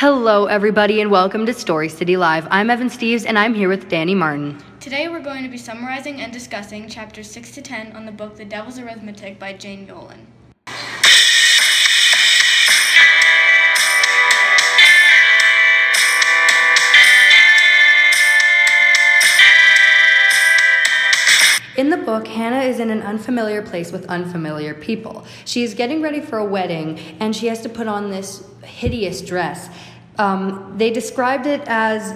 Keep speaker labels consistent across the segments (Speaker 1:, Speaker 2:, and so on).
Speaker 1: Hello, everybody, and welcome to Story City Live. I'm Evan Steves, and I'm here with Dani Martin.
Speaker 2: Today we're going to be summarizing and discussing chapters 6 to 10 on the book The Devil's Arithmetic by Jane Yolen.
Speaker 1: In the book, Hannah is in an unfamiliar place with unfamiliar people. She is getting ready for a wedding, and she has to put on this hideous dress. They described it as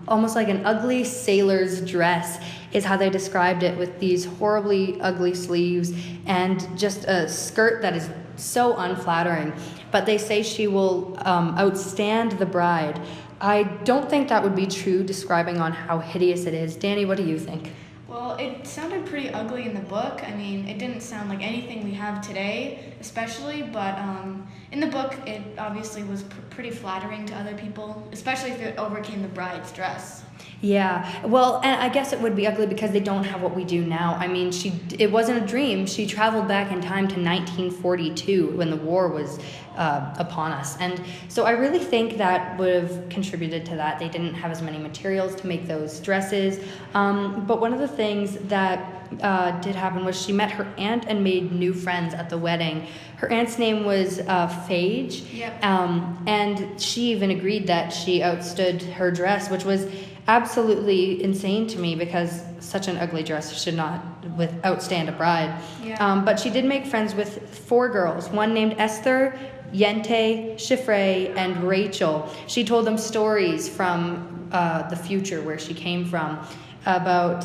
Speaker 1: almost like an ugly sailor's dress is how they described it, with these horribly ugly sleeves and just a skirt that is so unflattering. But they say she will outstand the bride. I don't think that would be true, describing on how hideous it is. Dani, what do you think?
Speaker 2: Well, it sounded pretty ugly in the book. I mean, it didn't sound like anything we have today, especially, but in the book, it obviously was pretty flattering to other people, especially if it overcame the bride's dress.
Speaker 1: Yeah, well, and I guess it would be ugly because they don't have what we do now. I mean, it wasn't a dream. She traveled back in time to 1942 when the war was upon us. And so I really think that would have contributed to that. They didn't have as many materials to make those dresses. But one of the things that did happen was she met her aunt and made new friends at the wedding. Her aunt's name was Phage.
Speaker 2: Yep.
Speaker 1: And she even agreed that she outstood her dress, which was absolutely insane to me because such an ugly dress should not outstand a bride.
Speaker 2: Yeah.
Speaker 1: But she did make friends with 4 girls, one named Esther, Yente, Shifre, and Rachel. She told them stories from the future where she came from about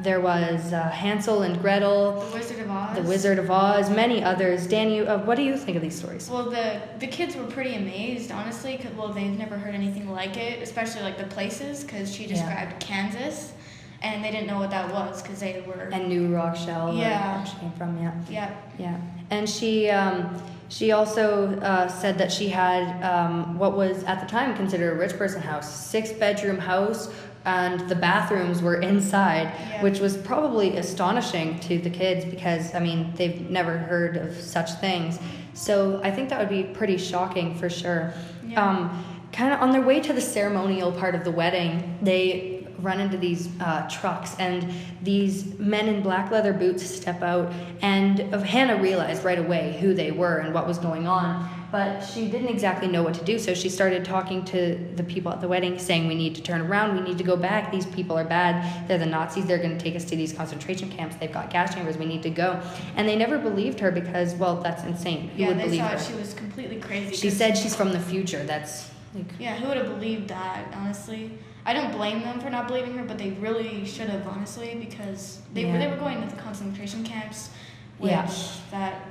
Speaker 1: there was Hansel and Gretel, The Wizard of Oz, many others. Dani, what do you think of these stories?
Speaker 2: Well, the kids were pretty amazed, honestly, because, well, they've never heard anything like it, especially like the places, because she described Kansas, and they didn't know what that was because they were...
Speaker 1: And New Rochelle, where she came from, Yeah. And she also said that she had what was at the time considered a rich person house, 6-bedroom house, and the bathrooms were inside, which was probably astonishing to the kids because, I mean, they've never heard of such things. So I think that would be pretty shocking for sure.
Speaker 2: Yeah.
Speaker 1: Kind of on their way to the ceremonial part of the wedding, they run into these trucks, and these men in black leather boots step out, and Hannah realized right away who they were and what was going on, but she didn't exactly know what to do, so she started talking to the people at the wedding, saying, we need to turn around, we need to go back, these people are bad, they're the Nazis, they're going to take us to these concentration camps, they've got gas chambers, we need to go. And they never believed her because, well, that's insane. Who would believe her?
Speaker 2: They thought she was completely crazy.
Speaker 1: She said she's from the future. That's
Speaker 2: yeah, who would have believed that, honestly? I don't blame them for not believing her, but they really should have, honestly, because they were going to the concentration camps, which that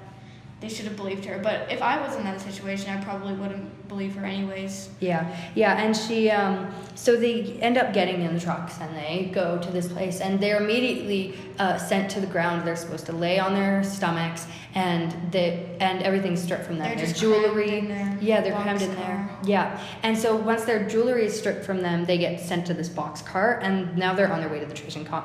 Speaker 2: they should have believed her. But if I was in that situation, I probably wouldn't believe her anyways.
Speaker 1: Yeah, and she, so they end up getting in the trucks, and they go to this place, and they're immediately sent to the ground. They're supposed to lay on their stomachs, and everything's stripped from them. Their jewelry, they're crammed in there. Yeah, and so once their jewelry is stripped from them, they get sent to this boxcar, and now they're on their way to the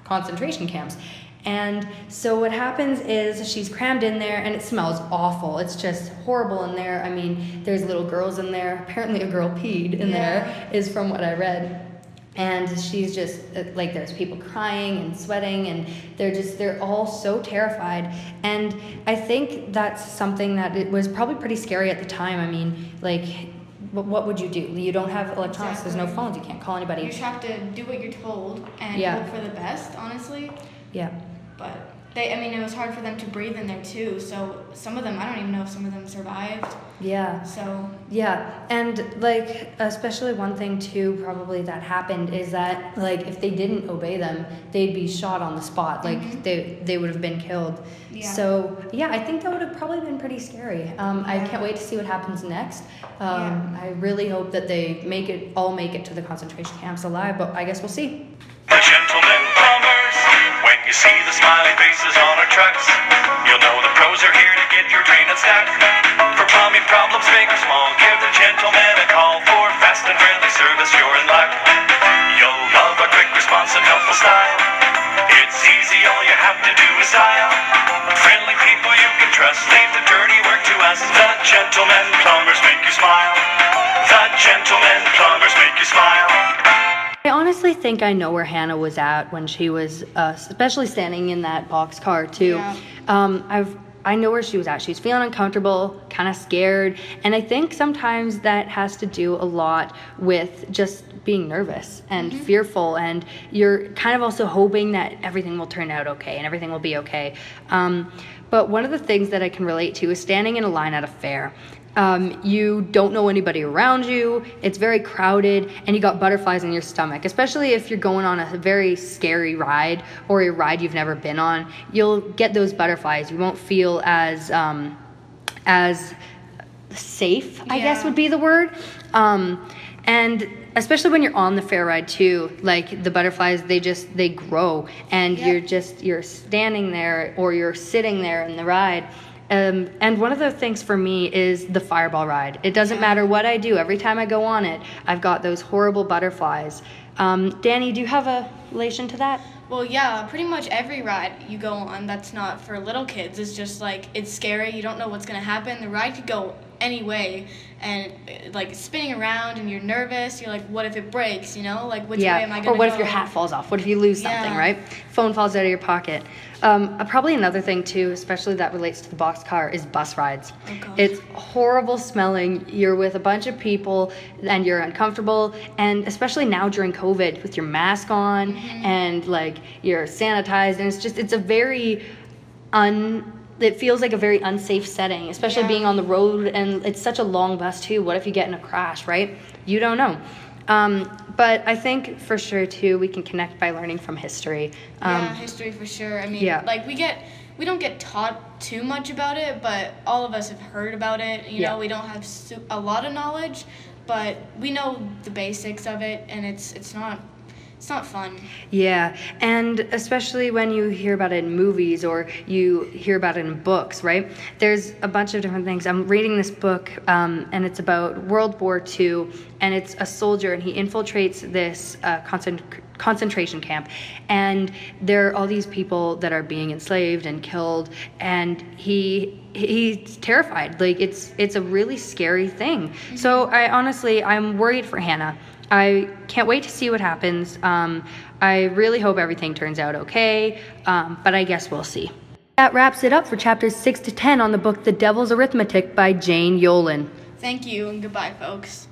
Speaker 1: concentration camps. And so what happens is she's crammed in there, and it smells awful. It's just horrible in there. I mean, there's little girls in there. Apparently a girl peed in there, is from what I read. And she's just, like, there's people crying and sweating, and they're all so terrified. And I think that's something that it was probably pretty scary at the time. I mean, like, what would you do? You don't have electronics. There's no phones. You can't call anybody.
Speaker 2: You just have to do what you're told and hope for the best, honestly.
Speaker 1: Yeah.
Speaker 2: But it was hard for them to breathe in there too. So some of them, I don't even know if some of them survived.
Speaker 1: Yeah.
Speaker 2: So.
Speaker 1: Yeah, and like especially one thing too probably that happened is that like if they didn't obey them, they'd be shot on the spot. Like they would have been killed.
Speaker 2: Yeah.
Speaker 1: So yeah, I think that would have probably been pretty scary. I can't wait to see what happens next. I really hope that they make it to the concentration camps alive, but I guess we'll see.
Speaker 3: The gentlemen plumbers, when you see the smiling faces on our trucks, you'll know the pros are here to get your drain unstuck. For plumbing problems, big or small, give the gentlemen a call for fast and friendly service, you're in luck. You'll love a quick response and helpful style. It's easy, all you have to do is dial. Friendly people you can trust, leave the dirty work to us. The gentlemen plumbers make you smile.
Speaker 1: think I know where Hannah was at when she was, especially standing in that boxcar too.
Speaker 2: Yeah.
Speaker 1: I know where she was at. She was feeling uncomfortable, kind of scared, and I think sometimes that has to do a lot with just being nervous and fearful, and you're kind of also hoping that everything will turn out okay and everything will be okay. But one of the things that I can relate to is standing in a line at a fair. You don't know anybody around you, it's very crowded, and you got butterflies in your stomach, especially if you're going on a very scary ride or a ride you've never been on. You'll get those butterflies. You won't feel as safe, I guess would be the word. And especially when you're on the fair ride too, like the butterflies, they grow, and you're standing there or you're sitting there in the ride. And one of the things for me is the fireball ride. It doesn't matter what I do. Every time I go on it, I've got those horrible butterflies. Dani, do you have a relation to that?
Speaker 2: Well, yeah, pretty much every ride you go on that's not for little kids is just like, it's scary. You don't know what's going to happen. The ride could go any way, and like spinning around, and you're nervous. You're like, what if it breaks, like which way am I going to go?
Speaker 1: Or what if your hat falls off? What if you lose something, right? Phone falls out of your pocket. Probably another thing too, especially that relates to the boxcar, is bus rides.
Speaker 2: Oh,
Speaker 1: it's horrible smelling. You're with a bunch of people and you're uncomfortable, and especially now during COVID with your mask on and like you're sanitized, and it's a very it feels like a very unsafe setting, especially being on the road, and it's such a long bus too. What if you get in a crash, right? You don't know. But I think for sure too, we can connect by learning from history.
Speaker 2: History for sure. I mean, like we don't get taught too much about it, but all of us have heard about it. You know, we don't have a lot of knowledge, but we know the basics of it, and it's not fun.
Speaker 1: Yeah, and especially when you hear about it in movies or you hear about it in books, right? There's a bunch of different things. I'm reading this book, and it's about World War II, and it's a soldier, and he infiltrates this concentration camp, and there are all these people that are being enslaved and killed, and he's terrified. Like, it's a really scary thing. So I'm worried for Hannah. I can't wait to see what happens. I really hope everything turns out okay, but I guess we'll see. That wraps it up for chapters 6 to 10 on the book The Devil's Arithmetic by Jane Yolen.
Speaker 2: Thank you, and goodbye, folks.